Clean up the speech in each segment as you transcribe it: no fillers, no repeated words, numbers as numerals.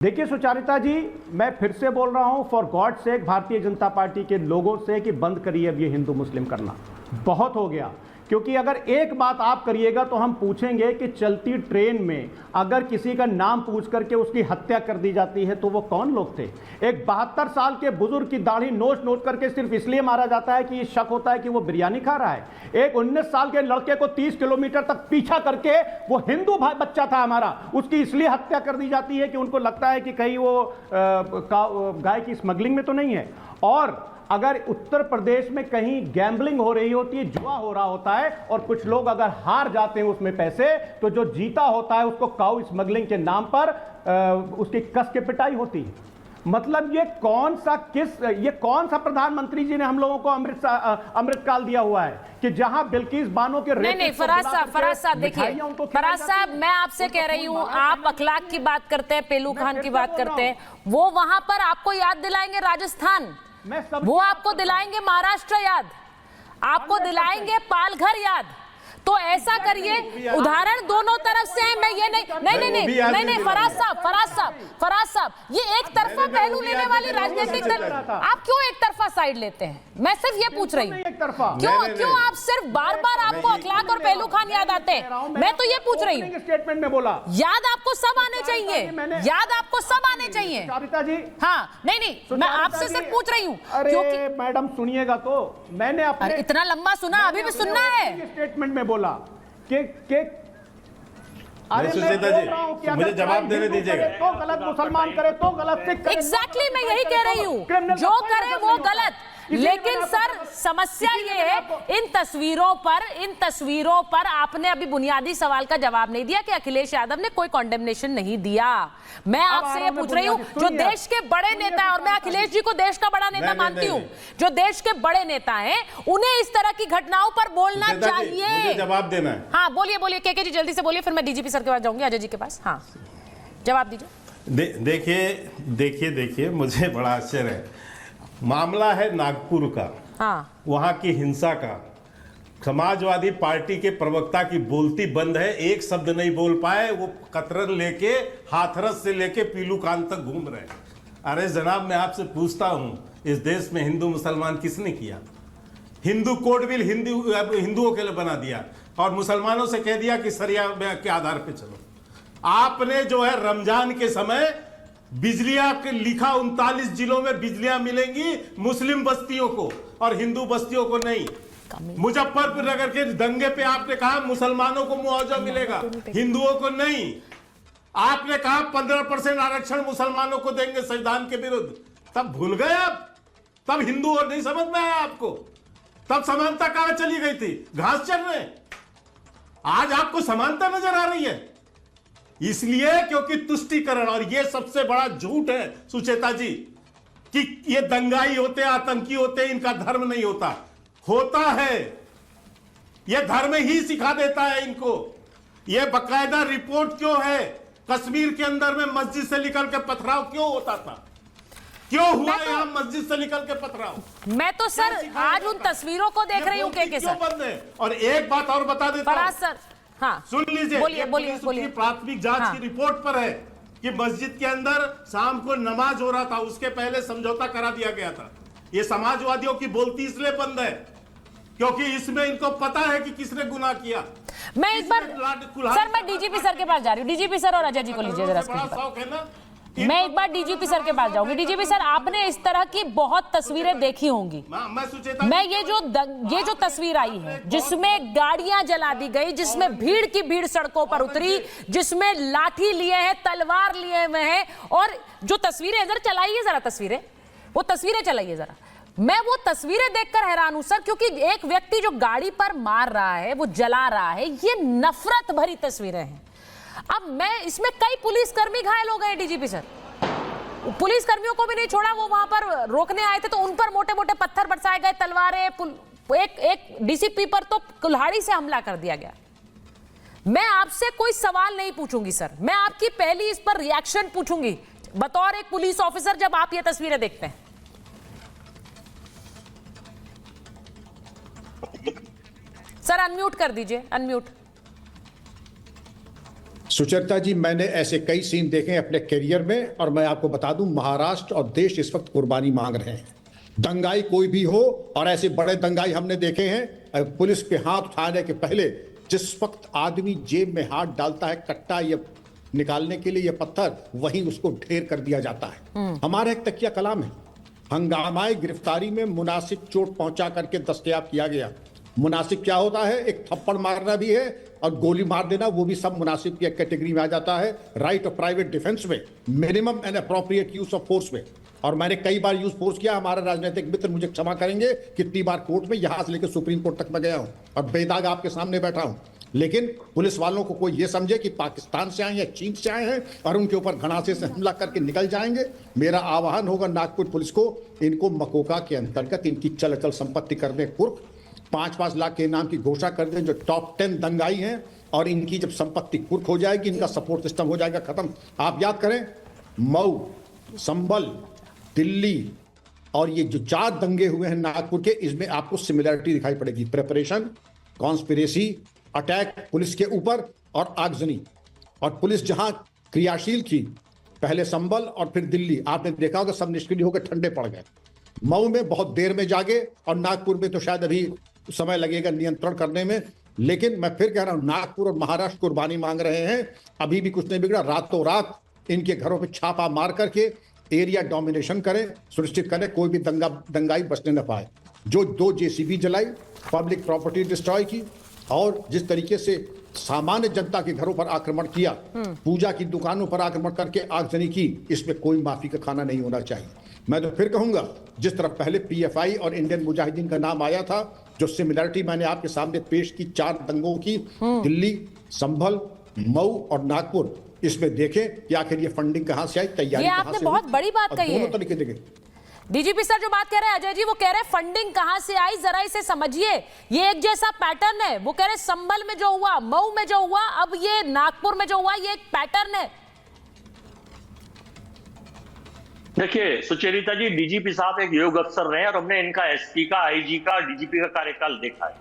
देखिए सुचारिता जी, मैं फिर से बोल रहा हूं for God sake Bharatiya Janata party के लोगों से कि बंद करिए अब ये हिंदू मुस्लिम करना, बहुत हो गया। क्योंकि अगर एक बात आप करिएगा तो हम पूछेंगे कि चलती ट्रेन में अगर किसी का नाम पूछ करके उसकी हत्या कर दी जाती है तो वो कौन लोग थे। एक 72 साल के बुजुर्ग की दाढ़ी नोच नोच करके सिर्फ इसलिए मारा जाता है कि ये शक होता है कि वो बिरयानी खा रहा है। एक 19 साल के लड़के को 30 किलोमीटर तक पीछा करके, वो हिंदू बच्चा था हमारा, उसकी इसलिए हत्या कर दी जाती है कि उनको लगता है कि कहीं वो गाय की स्मगलिंग में तो नहीं है। और अगर उत्तर प्रदेश में कहीं गैम्बलिंग हो रही होती है, जुआ हो रहा होता है और कुछ लोग अगर हार जाते हैं उसमें पैसे, तो जो जीता होता है उसको काऊ स्मगलिंग के नाम पर उसकी कस के पिटाई होती है। मतलब ये कौन सा प्रधानमंत्री जी ने हम लोगों को अमृतकाल दिया हुआ है कि जहां बिल्किस बानो के नहीं फराज साहब देखिए, फराज साहब मैं आपसे कह रही हूं, आप अखलाक की बात करते हैं, पेलू खान की बात करते हैं, वो वहां पर आपको याद दिलाएंगे राजस्थान, वो आपको दिलाएंगे महाराष्ट्र याद, आपको दिलाएंगे पालघर याद। तो ऐसा करिए, उदाहरण दोनों तरफ से है। मैं ये नहीं फराज साहब ये एक तरफा पहलू लेने वाली राजनीतिक दल, आप क्यों एक तरफा साइड लेते हैं? मैं सिर्फ ये पूछ रही हूँ, क्यों आप सिर्फ बार बार आपको अखलाक और पहलू खान याद आते हैं? मैं तो ये पूछ रही हूँ, स्टेटमेंट में बोला याद आपको सब आने चाहिए, याद आपको सब आने चाहिए। जी हाँ नहीं मैं आपसे सिर्फ पूछ रही हूँ। अरे मैडम सुनिएगा तो, मैंने अपने इतना लंबा सुना, अभी भी सुनना है। स्टेटमेंट में बोला कि अरे सुचेता जी मुझे जवाब देने दीजिएगा। तो गलत मुसलमान करे तो गलत सिख करे। एग्जैक्टली मैं यही कह रही हूँ, जो करे वो गलत। लेकिन सर समस्या ये है, इन तस्वीरों पर आपने अभी बुनियादी सवाल का जवाब नहीं दिया कि अखिलेश यादव ने कोई कॉन्डेमनेशन नहीं दिया। मैं आपसे ये पूछ रही हूँ, जो देश के बड़े नेता है, और मैं अखिलेश जी को देश का बड़ा नेता मानती हूँ, जो देश के बड़े नेता हैं उन्हें इस तरह की घटनाओं पर बोलना चाहिए। मुझे जवाब देना है। हाँ बोलिए के जी जल्दी से बोलिए, फिर मैं डीजीपी सर के पास जाऊंगी, अजय जी के पास। हाँ जवाब दीजिए। देखिए मुझे बड़ा आश्चर्य है, मामला है नागपुर का, हाँ वहां की हिंसा का। समाजवादी पार्टी के प्रवक्ता की बोलती बंद है, एक शब्द नहीं बोल पाए, वो कतरन लेके हाथरस से लेके पीलू कान तक घूम रहे हैं। अरे जनाब मैं आपसे पूछता हूं, इस देश में हिंदू मुसलमान किसने किया? हिंदू कोड बिल हिंदुओं के लिए बना दिया और मुसलमानों से कह दिया कि सरिया के आधार पे चलो। आपने जो है रमजान के समय बिजलियां के लिखा 39 जिलों में बिजलियां मिलेंगी मुस्लिम बस्तियों को और हिंदू बस्तियों को नहीं। मुजफ्फरपुर नगर के दंगे पे आपने कहा मुसलमानों को मुआवजा मिलेगा, हिंदुओं को नहीं। आपने कहा 15% आरक्षण मुसलमानों को देंगे संविधान के विरुद्ध, तब भूल गए आप, तब हिंदू और नहीं समझ में आया आपको, तब समानता कहां चली गई थी? घास चर रहे। आज आपको समानता नजर आ रही है, इसलिए क्योंकि तुष्टीकरण, और यह सबसे बड़ा झूठ है सुचेता जी कि ये दंगाई होते, आतंकी होते, इनका धर्म नहीं होता है। यह धर्म ही सिखा देता है इनको। यह बकायदा रिपोर्ट क्यों है, कश्मीर के अंदर में मस्जिद से निकल के पथराव क्यों होता था, क्यों हुआ यहां मस्जिद से निकल के पथराव? मैं तो सर आज उन तस्वीरों को देख रही हूं के सर बंद है। और एक बात और बता देता हूं सर, हाँ सुन लीजिए, बोलिए। प्राथमिक जांच की रिपोर्ट पर है कि मस्जिद के अंदर शाम को नमाज हो रहा था, उसके पहले समझौता करा दिया गया था। ये समाजवादियों की बोलती इसलिए बंद है क्योंकि इसमें इनको पता है कि किसने गुनाह किया। मैं एक बार सर मैं डीजीपी सर के पास जा रही हूँ, डीजीपी सर और अजय जी को लीजिए जरा स्क्रीन पर। मैं एक बार डीजीपी सर के पास जाऊंगी। डीजीपी सर आपने इस तरह की बहुत तस्वीरें देखी होंगी। मैं ये जो तस्वीर आई है जिसमें गाड़ियां जला दी गई, जिसमें भीड़ की भीड़ सड़कों पर उतरी, जिसमें लाठी लिए हैं, तलवार लिए हुए हैं, और जो तस्वीरें इधर चलाइए जरा, वो तस्वीरें चलाइए जरा। मैं वो तस्वीरें देखकर हैरान हूं सर, क्योंकि एक व्यक्ति जो गाड़ी पर मार रहा है, वो जला रहा है, ये नफरत भरी तस्वीरें हैं। अब मैं इसमें कई पुलिसकर्मी घायल हो गए डीजीपी सर, पुलिस कर्मियों को भी नहीं छोड़ा, वो वहां पर रोकने आए थे तो उन पर मोटे मोटे पत्थर बरसाए गए, तलवारें, एक डीसीपी पर तो कुल्हाड़ी से हमला कर दिया गया। मैं आपसे कोई सवाल नहीं पूछूंगी सर, मैं आपकी पहली इस पर रिएक्शन पूछूंगी बतौर एक पुलिस ऑफिसर जब आप ये तस्वीरें देखते हैं। सर अनम्यूट कर दीजिए, अनम्यूट। सुचरिता जी, मैंने ऐसे कई सीन देखे हैं अपने करियर में, और मैं आपको बता दूं, महाराष्ट्र और देश इस वक्त कुर्बानी मांग रहे हैं। दंगाई कोई भी हो, और ऐसे बड़े दंगाई हमने देखे हैं, पुलिस पे हाथ उठाने के पहले जिस वक्त आदमी जेब में हाथ डालता है कट्टा या निकालने के लिए, ये पत्थर, वहीं उसको ढेर कर दिया जाता है। हमारा एक तकिया कलाम है, हंगामाए गिरफ्तारी में मुनासिब चोट पहुंचा करके दस्तयाब किया गया। मुनासिब क्या होता है? एक थप्पड़ मारना भी है और गोली मार देना, वो भी सब मुनासिब की कैटेगरी में आ जाता है। राइट ऑफ प्राइवेट डिफेंस में, minimum and appropriate use of force में। और मैंने कई बार यूज फोर्स किया, हमारे राजनीतिक मित्र मुझे क्षमा करेंगे, कितनी बार कोर्ट में, यहां से लेकर सुप्रीम कोर्ट तक मैं गया हूं और बेदाग आपके सामने बैठा हूं। लेकिन पुलिस वालों को कोई ये समझे कि पाकिस्तान से आए या चीन से आए हैं और उनके ऊपर घनासे से हमला करके निकल जाएंगे। मेरा आह्वान होगा नागपुर पुलिस को, इनको मकोका के अंतर्गत इनकी चल अचल संपत्ति कर दें कुर्क, 5-5 लाख के इनाम की घोषणा कर दें जो टॉप 10 दंगाई हैं, और इनकी जब संपत्ति कुर्क हो जाएगी, इनका सपोर्ट सिस्टम हो जाएगा खत्म। आप याद करें, मऊ, संभल, दिल्ली और ये जो 4 दंगे हुए हैं नागपुर के, इसमें आपको सिमिलरिटी दिखाई पड़ेगी। प्रेपरेशन, कॉन्स्पिरेसी, अटैक पुलिस के ऊपर और आगजनी। और पुलिस जहां क्रियाशील थी, पहले संभल और फिर दिल्ली, आपने देखा होगा सब निष्क्रिय होकर ठंडे पड़ गए। मऊ में बहुत देर में जागे, और नागपुर में तो शायद अभी समय लगेगा नियंत्रण करने में। लेकिन मैं फिर कह रहा हूं, नागपुर और महाराष्ट्र कुर्बानी मांग रहे हैं, अभी भी कुछ नहीं बिगड़ा। रातों रात इनके घरों पे छापा मार करके एरिया डोमिनेशन करें, सुनिश्चित करें कोई भी दंगाई बचने न पाए। जो 2 जेसीबी जलाई, पब्लिक प्रॉपर्टी डिस्ट्रॉय की, और जिस तरीके से सामान्य जनता के घरों पर आक्रमण किया, पूजा की दुकानों पर आक्रमण करके आगजनी की, इसमें कोई माफी का खाना नहीं होना चाहिए। मैं तो फिर कहूंगा, जिस तरह पहले पीएफआई और इंडियन मुजाहिदीन का नाम आया था, जो सिमिलरिटी मैंने आपके सामने पेश की 4 दंगों की, दिल्ली, संभल, मऊ और नागपुर, इसमें देखें कि आखिर ये फंडिंग कहां से आई, तैयारी ये आपने बहुत बड़ी बात कही है। दोनों तरीके देखें। डीजीपी सर जो बात कह रहे हैं अजय जी, वो कह रहे हैं फंडिंग कहां से आई, जरा इसे समझिए। ये एक जैसा पैटर्न है। वो कह रहे हैं संभल में जो हुआ, मऊ में जो हुआ, अब ये नागपुर में जो हुआ, ये एक पैटर्न है। देखिए सुचरिता जी, डीजीपी साहब एक योग्य अफसर रहे हैं और हमने इनका एसपी का, आईजी का, डीजीपी का कार्यकाल देखा है।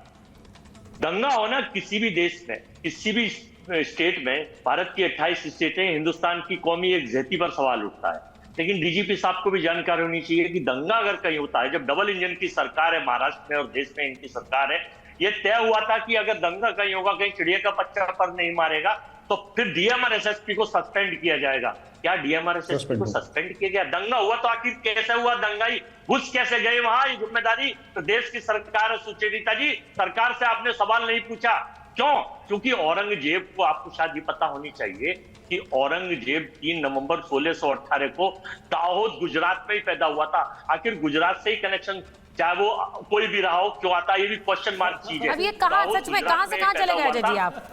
दंगा होना किसी भी देश में, किसी भी स्टेट में, भारत की 28 स्टेटें, हिंदुस्तान की कौमी एकजुटता पर सवाल उठता है। लेकिन डीजीपी साहब को भी जानकारी होनी चाहिए कि दंगा अगर कहीं होता है, जब डबल इंजन की सरकार है महाराष्ट्र में और देश में इनकी सरकार है, यह तय हुआ था कि अगर दंगा कहीं होगा, कहीं चिड़िया का बच्चा पर नहीं मारेगा, तो फिर डीएमआर एसएसपी को सस्पेंड किया जाएगा। क्या डीएमआर एसएसपी को सस्पेंड किया गया? दंगा हुआ तो आखिर कैसे हुआ? दंगाई घुस कैसे गए वहां? ये जिम्मेदारी तो देश की सरकार है। सुचरिता जी, सरकार से आपने सवाल नहीं पूछा, क्यों? क्योंकि औरंगजेब को, आपको शायद ये पता होनी चाहिए कि औरंगजेब 3 नवंबर 1618 को दाहोद गुजरात में ही पैदा हुआ था। आखिर गुजरात से ही कनेक्शन, चाहे वो कोई भी रहा हो, क्यों आता, ये भी क्वेश्चन मार्क चीज है। अब ये कहां, सच में कहां से कहां चले गए अजय जी आप?